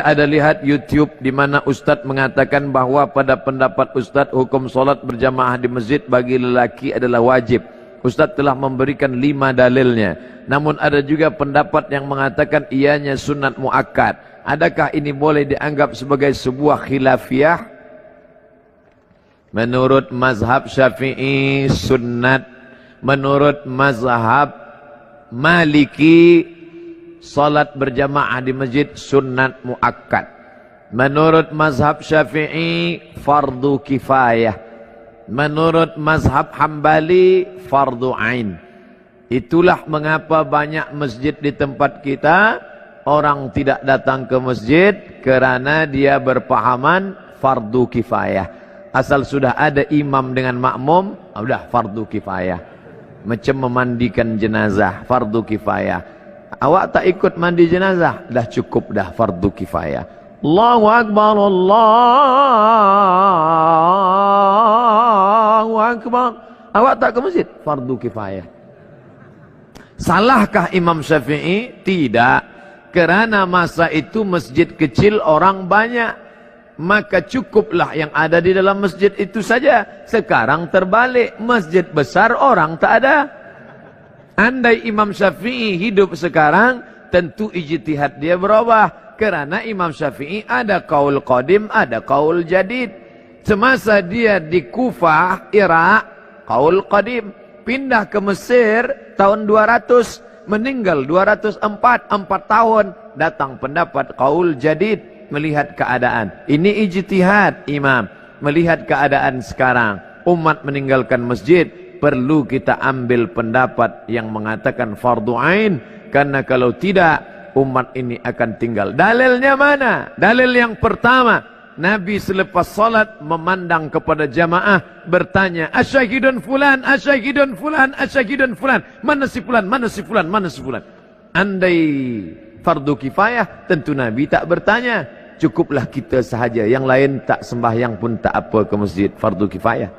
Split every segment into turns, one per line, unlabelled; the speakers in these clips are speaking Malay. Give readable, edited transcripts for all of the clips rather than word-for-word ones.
Ada lihat YouTube di mana Ustadz mengatakan bahwa pada pendapat Ustadz hukum solat berjamaah di masjid bagi lelaki adalah wajib. Ustadz telah memberikan 5 dalilnya. Namun ada juga pendapat yang mengatakan ianya sunat muakkad. Adakah ini boleh dianggap sebagai sebuah khilafiyah? Menurut mazhab Syafi'i sunnat. Menurut mazhab Maliki salat berjamaah di masjid sunnat muakkad. Menurut mazhab Syafi'i fardu kifayah. Menurut mazhab Hambali fardu ain. Itulah mengapa banyak masjid di tempat kita orang tidak datang ke masjid kerana dia berpahaman fardu kifayah. Asal sudah ada imam dengan makmum, sudah fardu kifayah. Macam memandikan jenazah, fardu kifayah. Awak tak ikut mandi jenazah, dah cukup dah fardu kifayah. Allahu Akbar, Allahu Akbar. Awak tak ke masjid, fardu kifayah. Salahkah Imam Syafi'i? Tidak. Kerana masa itu masjid kecil orang banyak. Maka cukuplah yang ada di dalam masjid itu saja. Sekarang terbalik, masjid besar orang tak ada. Andai Imam Syafi'i hidup sekarang, tentu ijtihad dia berubah. Kerana Imam Syafi'i ada qaul qadim, ada qaul jadid. Semasa dia di Kufah, Irak, qaul qadim. Pindah ke Mesir tahun 200, meninggal 204, 4 tahun. Datang pendapat qaul jadid. Melihat keadaan. Ini ijtihad imam. Melihat keadaan sekarang. Umat meninggalkan masjid. Perlu kita ambil pendapat yang mengatakan fardu ain. Karena kalau tidak, umat ini akan tinggal. Dalilnya mana? Dalil yang pertama. Nabi selepas salat memandang kepada jamaah. Bertanya, asyahidun fulan, asyahidun fulan, asyahidun fulan. Mana si fulan, mana si fulan, mana si fulan. Andai fardu kifayah, tentu Nabi tak bertanya. Cukuplah kita sahaja. Yang lain tak sembahyang pun tak apa ke masjid. Fardu kifayah.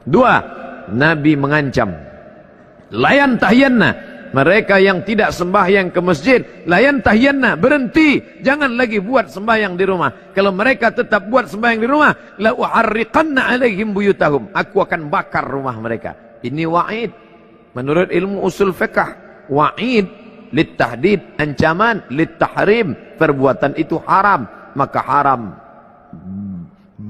2. Nabi mengancam. Layan tahyanna. Mereka yang tidak sembahyang ke masjid. Layan tahyanna. Berhenti. Jangan lagi buat sembahyang di rumah. Kalau mereka tetap buat sembahyang di rumah. La uharriqanna alaihim buyutahum. Aku akan bakar rumah mereka. Ini wa'id. Menurut ilmu usul fiqh. Wa'id. Littahdid. Ancaman. Littahrim. Perbuatan itu haram. Maka haram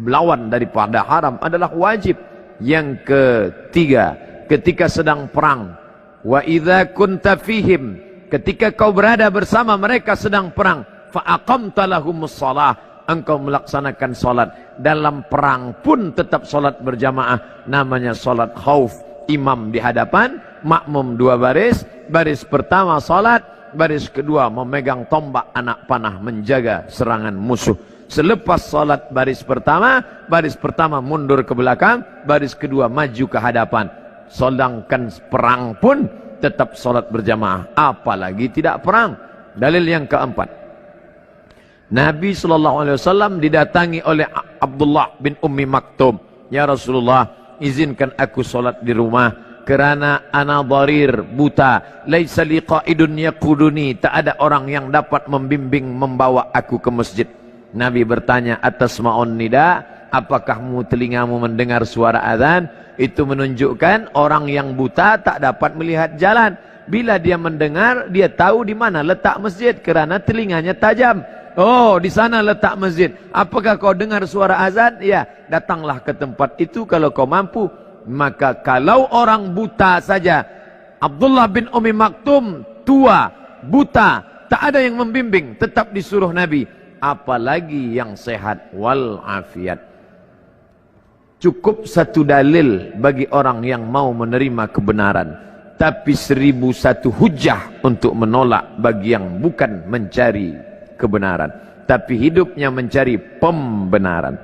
lawan daripada haram adalah wajib. Yang ketiga, ketika sedang perang, wa idza kunta fihim, ketika kau berada bersama mereka sedang perang, fa aqamta lahumus shalah, engkau melaksanakan salat. Dalam perang pun tetap salat berjamaah, namanya salat khauf. Imam di hadapan, makmum 2 baris. Baris pertama salat, baris kedua memegang tombak anak panah menjaga serangan musuh. Selepas salat baris pertama mundur ke belakang, baris kedua maju ke hadapan. Sedangkan perang pun tetap salat berjamaah, apalagi tidak perang. Dalil yang keempat. Nabi SAW didatangi oleh Abdullah bin Ummi Maktum. Ya Rasulullah, izinkan aku salat di rumah. Kerana ana dharir, buta, laisa liqaidun yaquduni, tak ada orang yang dapat membimbing membawa aku ke masjid. Nabi bertanya, atasma'un nida, apakah telingamu mendengar suara azan? Itu menunjukkan orang yang buta tak dapat melihat jalan. Bila dia mendengar, dia tahu di mana letak masjid kerana telinganya tajam. Oh, di sana letak masjid. Apakah kau dengar suara azan? Ya, datanglah ke tempat itu kalau kau mampu. Maka kalau orang buta saja, Abdullah bin Ummi Maktum tua, buta, tak ada yang membimbing, tetap disuruh Nabi. Apalagi yang sehat wal afiat. Cukup satu dalil bagi orang yang mau menerima kebenaran. Tapi 1001 hujah untuk menolak bagi yang bukan mencari kebenaran. Tapi hidupnya mencari pembenaran.